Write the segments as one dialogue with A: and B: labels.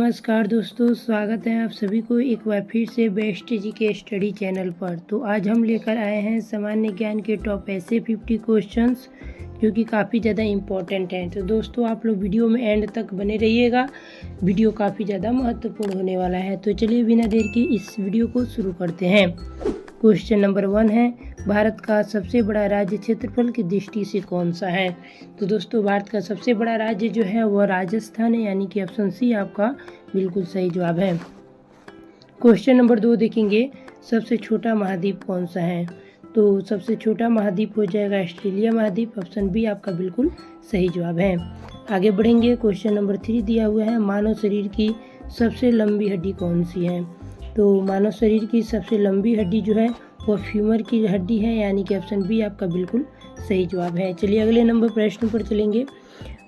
A: नमस्कार दोस्तों, स्वागत है आप सभी को एक बार फिर से बेस्ट जी के स्टडी चैनल पर। तो आज हम लेकर आए हैं सामान्य ज्ञान के टॉप ऐसे 50 क्वेश्चंस जो कि काफ़ी ज़्यादा इम्पोर्टेंट हैं। तो दोस्तों आप लोग वीडियो में एंड तक बने रहिएगा, वीडियो काफ़ी ज़्यादा महत्वपूर्ण होने वाला है। तो चलिए बिना देर के इस वीडियो को शुरू करते हैं। क्वेश्चन नंबर 1 है, भारत का सबसे बड़ा राज्य क्षेत्रफल की दृष्टि से कौन सा है? तो दोस्तों भारत का सबसे बड़ा राज्य जो है वह राजस्थान है, यानी कि ऑप्शन सी आपका बिल्कुल सही जवाब है। क्वेश्चन नंबर 2 देखेंगे, सबसे छोटा महाद्वीप कौन सा है? तो सबसे छोटा महाद्वीप हो जाएगा ऑस्ट्रेलिया महाद्वीप, ऑप्शन बी आपका बिल्कुल सही जवाब है। आगे बढ़ेंगे। क्वेश्चन नंबर 3 दिया हुआ है, मानव शरीर की सबसे लंबी हड्डी कौन सी है? तो मानव शरीर की सबसे लंबी हड्डी जो है वह फ्यूमर की हड्डी है, यानी कि ऑप्शन बी आपका बिल्कुल सही जवाब है। चलिए अगले नंबर प्रश्न पर चलेंगे।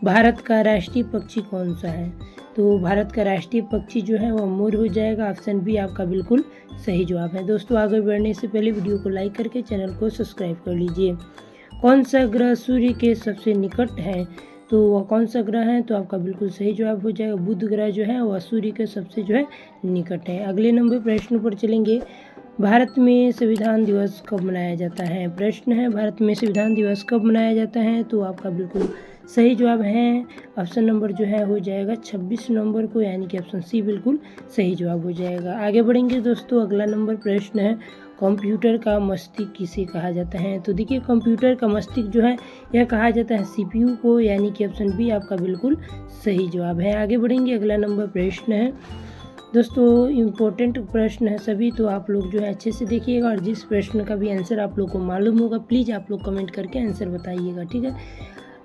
A: भारत का राष्ट्रीय पक्षी कौन सा है? तो भारत का राष्ट्रीय पक्षी जो है वह मोर हो जाएगा, ऑप्शन बी आपका बिल्कुल सही जवाब है। दोस्तों आगे बढ़ने से पहले वीडियो को लाइक करके चैनल को सब्सक्राइब कर लीजिए। कौन सा ग्रह सूर्य के सबसे निकट है? तो वह कौन सा ग्रह है? तो आपका बिल्कुल सही जवाब हो जाएगा, बुध ग्रह जो है वह सूर्य के सबसे जो है निकट है। अगले नंबर प्रश्न पर चलेंगे। भारत में संविधान दिवस कब मनाया जाता है? प्रश्न है, भारत में संविधान दिवस कब मनाया जाता है? तो आपका बिल्कुल सही जवाब है, ऑप्शन नंबर जो है हो जाएगा 26 नवंबर को, यानी कि ऑप्शन सी बिल्कुल सही जवाब हो जाएगा। आगे बढ़ेंगे दोस्तों। अगला नंबर प्रश्न है, कंप्यूटर का मस्तिष्क किसे कहा जाता है? तो देखिए कंप्यूटर का मस्तिष्क जो है यह कहा जाता है सीपीयू को, यानी कि ऑप्शन बी आपका बिल्कुल सही जवाब है। आगे बढ़ेंगे। अगला नंबर प्रश्न है दोस्तों, इम्पोर्टेंट प्रश्न है सभी, तो आप लोग जो है अच्छे से देखिएगा और जिस प्रश्न का भी आंसर आप लोग को मालूम होगा प्लीज़ आप लोग कमेंट करके आंसर बताइएगा, ठीक है।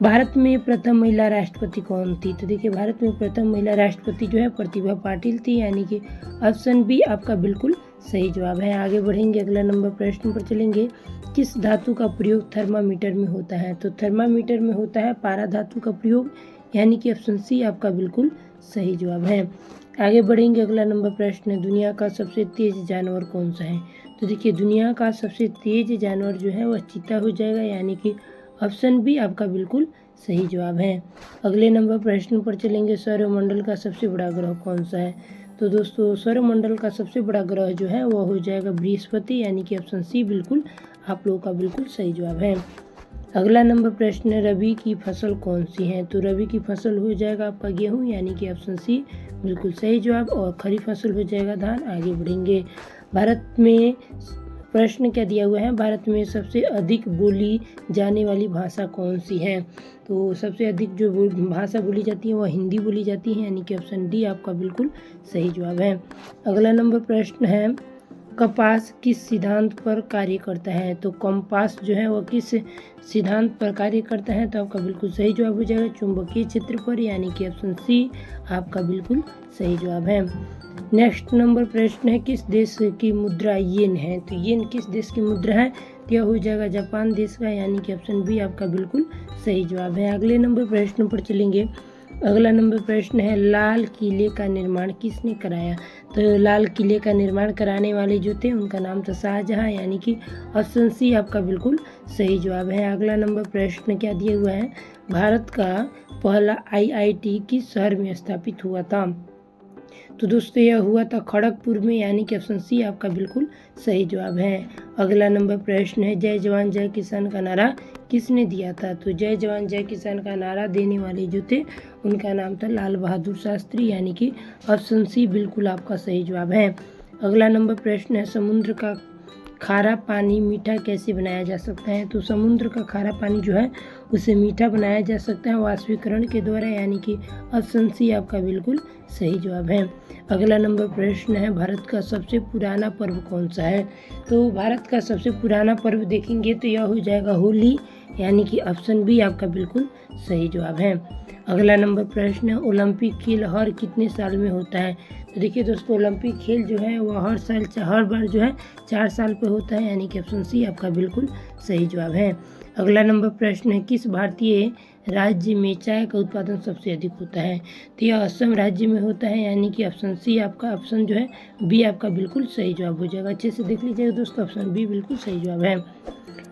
A: भारत में प्रथम महिला राष्ट्रपति कौन थी? तो देखिए भारत में प्रथम महिला राष्ट्रपति जो है प्रतिभा पाटिल थी, यानी कि ऑप्शन बी आपका बिल्कुल सही जवाब है। आगे बढ़ेंगे। अगला नंबर प्रश्न पर चलेंगे। किस धातु का प्रयोग थर्मामीटर में होता है? तो थर्मामीटर में होता है पारा धातु का प्रयोग, यानी कि ऑप्शन सी आपका बिल्कुल सही जवाब है। आगे बढ़ेंगे। अगला नंबर प्रश्न है, दुनिया का सबसे तेज जानवर कौन सा है? तो देखिए दुनिया का सबसे तेज जानवर जो है वह चीता हो जाएगा, यानी कि ऑप्शन बी आपका बिल्कुल सही जवाब है। अगले नंबर प्रश्न पर चलेंगे। सौरमंडल का सबसे बड़ा ग्रह कौन सा है? तो दोस्तों सौरमंडल का सबसे बड़ा ग्रह जो है वह हो जाएगा बृहस्पति, यानी कि ऑप्शन सी बिल्कुल आप लोगों का बिल्कुल सही जवाब है। अगला नंबर प्रश्न है, रबी की फसल कौन सी है? तो रबी की फसल हो जाएगा आपका गेहूं, यानी कि ऑप्शन सी बिल्कुल सही जवाब, और खरीफ फसल हो जाएगा धान। आगे बढ़ेंगे। भारत में प्रश्न क्या दिया हुआ है, भारत में सबसे अधिक बोली जाने वाली भाषा कौन सी है? तो सबसे अधिक जो भाषा बोली जाती है वह हिंदी बोली जाती है, यानी कि ऑप्शन डी आपका बिल्कुल सही जवाब है। अगला नंबर प्रश्न है, कपास किस सिद्धांत पर कार्य करता है? तो कंपास जो है वह किस सिद्धांत पर कार्य करता है? तो आपका बिल्कुल सही जवाब हो जाएगा चुंबकीय क्षेत्र पर, यानी कि ऑप्शन सी आपका बिल्कुल सही जवाब है। नेक्स्ट नंबर प्रश्न है, किस देश की मुद्रा येन है? तो येन किस देश की मुद्रा है? तो यह हो जाएगा जापान देश का, यानी कि ऑप्शन बी आपका बिल्कुल सही जवाब है। अगले नंबर प्रश्न पर चलेंगे। अगला नंबर प्रश्न है, लाल किले का निर्माण किसने कराया? तो लाल किले का निर्माण कराने वाले जो थे उनका नाम था शाहजहां, यानी कि ऑप्शन सी आपका बिल्कुल सही जवाब है। अगला नंबर प्रश्न क्या दिया हुआ है, भारत का पहला आईआईटी किस शहर में स्थापित हुआ था? तो दोस्तों यह हुआ था खड़गपुर में, यानी कि ऑप्शन सी आपका बिल्कुल सही जवाब है। अगला नंबर प्रश्न है, जय जवान जय किसान का नारा किसने दिया था? तो जय जवान जय किसान का नारा देने वाले जो थे उनका नाम था लाल बहादुर शास्त्री, यानी कि ऑप्शन सी बिल्कुल आपका सही जवाब है। अगला नंबर प्रश्न है, समुद्र का खारा पानी मीठा कैसे बनाया जा सकता है? तो समुद्र का खारा पानी जो है उसे मीठा बनाया जा सकता है वाष्पीकरण के द्वारा, यानी कि ऑप्शन सी आपका बिल्कुल सही जवाब है। अगला नंबर प्रश्न है, भारत का सबसे पुराना पर्व कौन सा है? तो भारत का सबसे पुराना पर्व देखेंगे तो यह हो जाएगा होली, यानी कि ऑप्शन बी आपका बिल्कुल सही जवाब है। अगला नंबर प्रश्न है, ओलंपिक खेल हर कितने साल में होता है? तो देखिए दोस्तों ओलंपिक खेल जो है वह हर बार जो है 4 साल पे होता है, यानी कि ऑप्शन सी आपका बिल्कुल सही जवाब है। अगला नंबर प्रश्न है, किस भारतीय राज्य में चाय का उत्पादन सबसे अधिक होता है? तो यह असम राज्य में होता है, यानी कि ऑप्शन सी आपका ऑप्शन जो है बी आपका बिल्कुल सही जवाब हो जाएगा। अच्छे से देख लीजिएगा दोस्तों, ऑप्शन बी बिल्कुल सही जवाब है।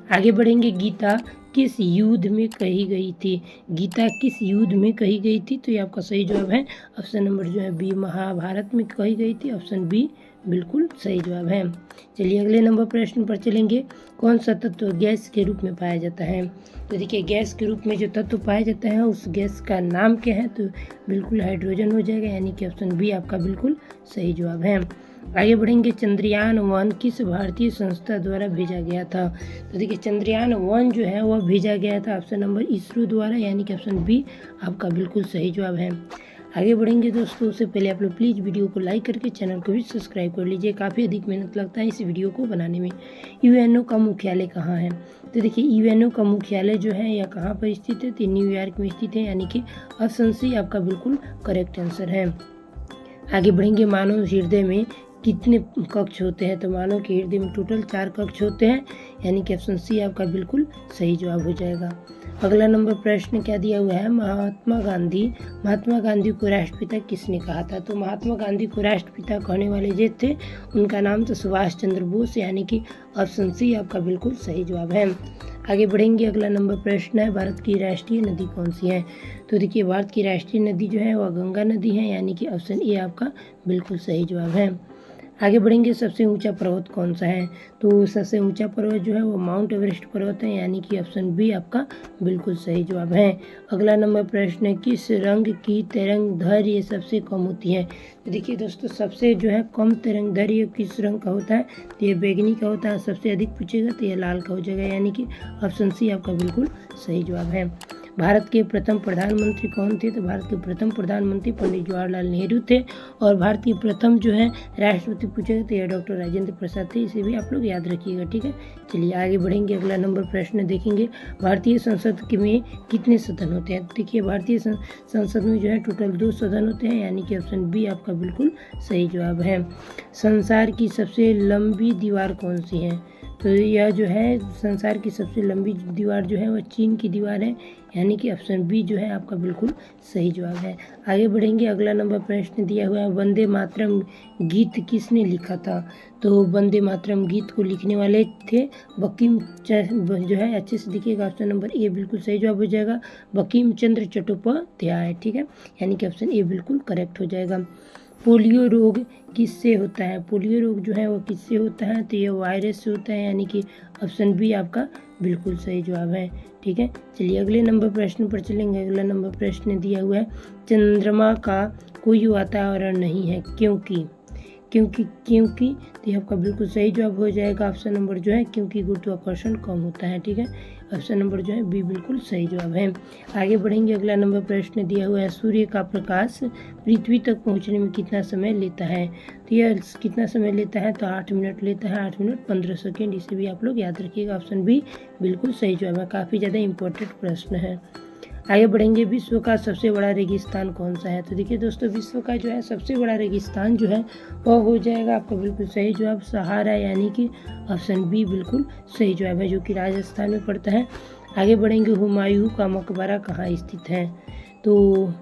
A: आगे बढ़ेंगे, गीता किस युद्ध में कही गई थी? गीता किस युद्ध में कही गई थी? तो ये आपका सही जवाब है ऑप्शन नंबर जो है बी, महाभारत में कही गई थी। ऑप्शन बी बिल्कुल सही जवाब है। चलिए अगले नंबर प्रश्न पर चलेंगे, कौन सा तत्व गैस के रूप में पाया जाता है? तो देखिए गैस के रूप में जो तत्व पाया जाता है उस गैस का नाम क्या है? तो बिल्कुल हाइड्रोजन हो जाएगा, यानी कि ऑप्शन बी आपका बिल्कुल सही जवाब है। आगे बढ़ेंगे, चंद्रयान-1 किस भारतीय संस्था द्वारा भेजा गया था? तो देखिए चंद्रयान-1 जो है वह भेजा गया था ऑप्शन नंबर इसरो द्वारा, यानी कि ऑप्शन बी आपका बिल्कुल सही जवाब है। आगे बढ़ेंगे दोस्तों, उससे पहले आप लोग प्लीज़ वीडियो को लाइक करके चैनल को भी सब्सक्राइब कर लीजिए, काफ़ी अधिक मेहनत लगता है इस वीडियो को बनाने में। यूएनओ का मुख्यालय कहाँ है? तो देखिए यूएनओ का मुख्यालय जो है यह कहाँ पर स्थित है? तो न्यूयॉर्क में स्थित है, यानी कि ऑप्शन सी आपका बिल्कुल करेक्ट आंसर है। आगे बढ़ेंगे, मानव हृदय में कितने कक्ष होते हैं? तो मानव के हृदय में टोटल 4 कक्ष होते हैं, यानी कि ऑप्शन सी आपका बिल्कुल सही जवाब हो जाएगा। अगला नंबर प्रश्न क्या दिया हुआ है, महात्मा गांधी को राष्ट्रपिता किसने कहा था? तो महात्मा गांधी को राष्ट्रपिता कहने वाले जो थे उनका नाम तो सुभाष चंद्र बोस, यानी कि ऑप्शन सी आपका बिल्कुल सही जवाब है। आगे बढ़ेंगे, अगला नंबर प्रश्न है, भारत की राष्ट्रीय नदी कौन सी है? तो देखिए भारत की राष्ट्रीय नदी जो है वह गंगा नदी है, यानी कि ऑप्शन ए आपका बिल्कुल सही जवाब है। आगे बढ़ेंगे, सबसे ऊंचा पर्वत कौन सा है? तो सबसे ऊंचा पर्वत जो है वो माउंट एवरेस्ट पर्वत है, यानी कि ऑप्शन बी आपका बिल्कुल सही जवाब है। अगला नंबर प्रश्न है, किस रंग की तरंग दैर्घ्य सबसे कम होती है? तो देखिए दोस्तों सबसे जो है कम तरंग दैर्घ्य किस रंग का होता है? तो ये बैगनी का होता है। सबसे अधिक पूछेगा तो ये लाल का हो जाएगा, यानी कि ऑप्शन सी आपका बिल्कुल सही जवाब है। भारत के प्रथम प्रधानमंत्री कौन थे? तो भारत के प्रथम प्रधानमंत्री पंडित जवाहरलाल नेहरू थे। और भारत के प्रथम जो है राष्ट्रपति पूछेगा तो यह डॉक्टर राजेंद्र प्रसाद थे, इसे भी आप लोग याद रखिएगा, ठीक है। चलिए आगे बढ़ेंगे, अगला नंबर प्रश्न देखेंगे, भारतीय संसद में कितने सदन होते हैं? देखिए भारतीय संसद में जो है टोटल 2 सदन होते हैं, यानी कि ऑप्शन बी आपका बिल्कुल सही जवाब है। संसार की सबसे लंबी दीवार कौन सी है? तो यह जो है संसार की सबसे लंबी दीवार जो है वह चीन की दीवार है, यानी कि ऑप्शन बी जो है आपका बिल्कुल सही जवाब है। आगे बढ़ेंगे, अगला नंबर प्रश्न दिया हुआ है, वंदे मातरम गीत किसने लिखा था? तो वंदे मातरम गीत को लिखने वाले थे बंकिम जो है अच्छे से देखिएगा, ऑप्शन नंबर ए बिल्कुल सही जवाब हो जाएगा, बंकिम चंद्र चट्टोपाध्याय, ठीक है, यानी कि ऑप्शन ए बिल्कुल करेक्ट हो जाएगा। पोलियो रोग किससे होता है? पोलियो रोग जो है वो किससे होता है? तो ये वायरस से होता है, यानी कि ऑप्शन बी आपका बिल्कुल सही जवाब है, ठीक है। चलिए अगले नंबर प्रश्न पर चलेंगे। अगला नंबर प्रश्न दिया हुआ है, चंद्रमा का कोई वातावरण नहीं है, क्योंकि तो ये आपका बिल्कुल सही जवाब हो जाएगा, ऑप्शन नंबर जो है क्योंकि गुरुत्वाकर्षण कम होता है, ठीक है, ऑप्शन नंबर जो है बी बिल्कुल सही जवाब है। आगे बढ़ेंगे, अगला नंबर प्रश्न दिया हुआ है, सूर्य का प्रकाश पृथ्वी तक पहुंचने में कितना समय लेता है? तो यह कितना समय लेता है? तो 8 मिनट लेता है, 8 मिनट 15 सेकेंड, इसे भी आप लोग याद रखिएगा, ऑप्शन बी बिल्कुल सही जवाब है, काफ़ी ज़्यादा इंपॉर्टेंट प्रश्न है। आगे बढ़ेंगे, विश्व का सबसे बड़ा रेगिस्तान कौन सा है? तो देखिए दोस्तों विश्व का जो है सबसे बड़ा रेगिस्तान जो है वह हो जाएगा आपका बिल्कुल सही जवाब सहारा, यानी कि ऑप्शन बी बिल्कुल सही जवाब है, जो कि राजस्थान में पड़ता है। आगे बढ़ेंगे, हुमायूं का मकबरा कहाँ स्थित है? तो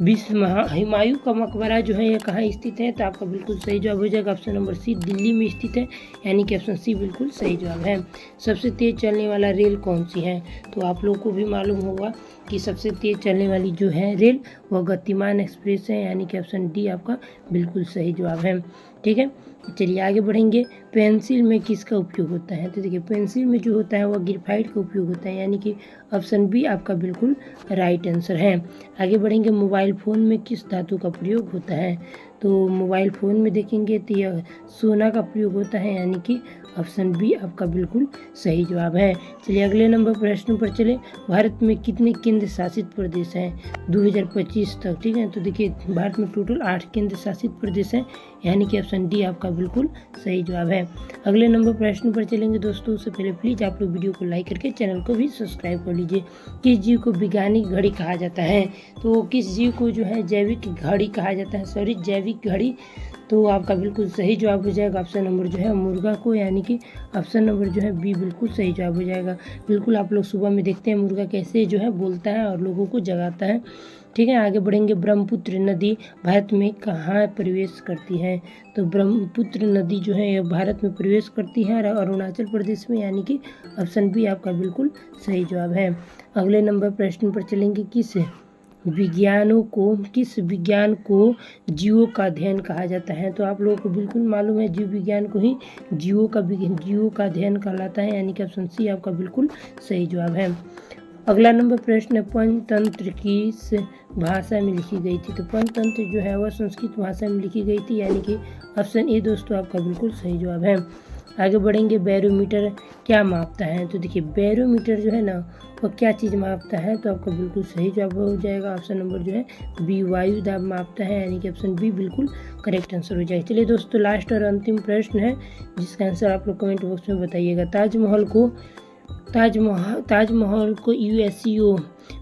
A: हुमायूं का मकबरा जो है यह कहाँ स्थित है? तो आपका बिल्कुल सही जवाब हो जाएगा, ऑप्शन नंबर सी दिल्ली में स्थित है, यानी कि ऑप्शन सी बिल्कुल सही जवाब है। सबसे तेज चलने वाला रेल कौन सी है? तो आप लोगों को भी मालूम होगा कि सबसे तेज चलने वाली जो है रेल वह गतिमान एक्सप्रेस है, यानी कि ऑप्शन डी आपका बिल्कुल सही जवाब है, ठीक है। चलिए आगे बढ़ेंगे, पेंसिल में किसका उपयोग होता है? तो देखिए पेंसिल में जो होता है वह ग्रेफाइट का उपयोग होता है, यानी कि ऑप्शन बी आपका बिल्कुल राइट आंसर है। आगे बढ़ेंगे, मोबाइल फ़ोन में किस धातु का प्रयोग होता है? तो मोबाइल फ़ोन में देखेंगे तो यह सोना का प्रयोग होता है, यानी कि ऑप्शन बी आपका बिल्कुल सही जवाब है। चलिए अगले नंबर प्रश्न पर चले, भारत में कितने केंद्र शासित प्रदेश हैं 2025 तक? ठीक है, तो देखिए भारत में टोटल 8 केंद्र शासित प्रदेश हैं, यानी कि ऑप्शन डी आपका बिल्कुल सही जवाब है। अगले नंबर प्रश्न पर चलेंगे दोस्तों, उससे पहले प्लीज़ आप लोग वीडियो को लाइक करके चैनल को भी सब्सक्राइब कर लीजिए। किस जीव को वैज्ञानिक घड़ी कहा जाता है? तो किस जीव को जो है जैविक घड़ी कहा जाता है, सॉरी जैविक घड़ी, तो आपका बिल्कुल सही जवाब हो जाएगा ऑप्शन नंबर जो है मुर्गा को, यानी कि ऑप्शन नंबर जो है बी बिल्कुल सही जवाब हो जाएगा। बिल्कुल आप लोग सुबह में देखते हैं मुर्गा कैसे जो है बोलता है और लोगों को जगाता है, ठीक है। आगे बढ़ेंगे, ब्रह्मपुत्र नदी भारत में कहाँ प्रवेश करती है? तो ब्रह्मपुत्र नदी जो है भारत में प्रवेश करती है अरुणाचल प्रदेश में, यानी कि ऑप्शन बी आपका बिल्कुल सही जवाब है। अगले नंबर प्रश्न पर चलेंगे, किस विज्ञान को जीवों का अध्ययन कहा जाता है? तो आप लोगों को बिल्कुल मालूम है, जीव विज्ञान को ही जीवों का अध्ययन कहलाता है, यानी कि ऑप्शन सी आपका बिल्कुल सही जवाब है। अगला नंबर प्रश्न है, पंचतंत्र किस भाषा में लिखी गई थी? तो पंचतंत्र जो है वह संस्कृत भाषा में लिखी गई थी, यानी कि ऑप्शन ए दोस्तों आपका बिल्कुल सही जवाब है। आगे बढ़ेंगे, बैरोमीटर क्या मापता है? तो देखिए बैरोमीटर जो है ना वह क्या चीज़ मापता है? तो आपका बिल्कुल सही जवाब हो जाएगा ऑप्शन नंबर जो है बी, वायु दाब मापता है, यानी कि ऑप्शन बी बिल्कुल करेक्ट आंसर हो जाएगा। चलिए दोस्तों, लास्ट और अंतिम प्रश्न है जिसका आंसर आप लोग कमेंट बॉक्स में बताइएगा। ताजमहल को यूनेस्को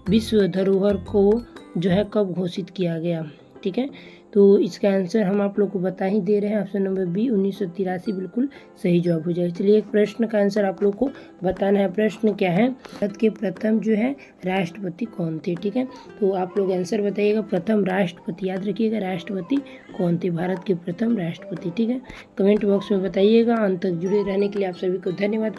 A: विश्व धरोहर को जो है कब घोषित किया गया? ठीक है, तो इसका आंसर हम आप लोग को बता ही दे रहे हैं, ऑप्शन नंबर बी 1983 बिल्कुल सही जवाब हो जाएगा। चलिए एक प्रश्न का आंसर आप लोग को बताना है। प्रश्न क्या है, भारत के प्रथम जो है राष्ट्रपति कौन थे? ठीक है, तो आप लोग आंसर बताइएगा। प्रथम राष्ट्रपति, याद रखिएगा राष्ट्रपति कौन थे, भारत के प्रथम राष्ट्रपति। ठीक है, कमेंट बॉक्स में बताइएगा। अंत तक जुड़े रहने के लिए आप सभी को धन्यवाद।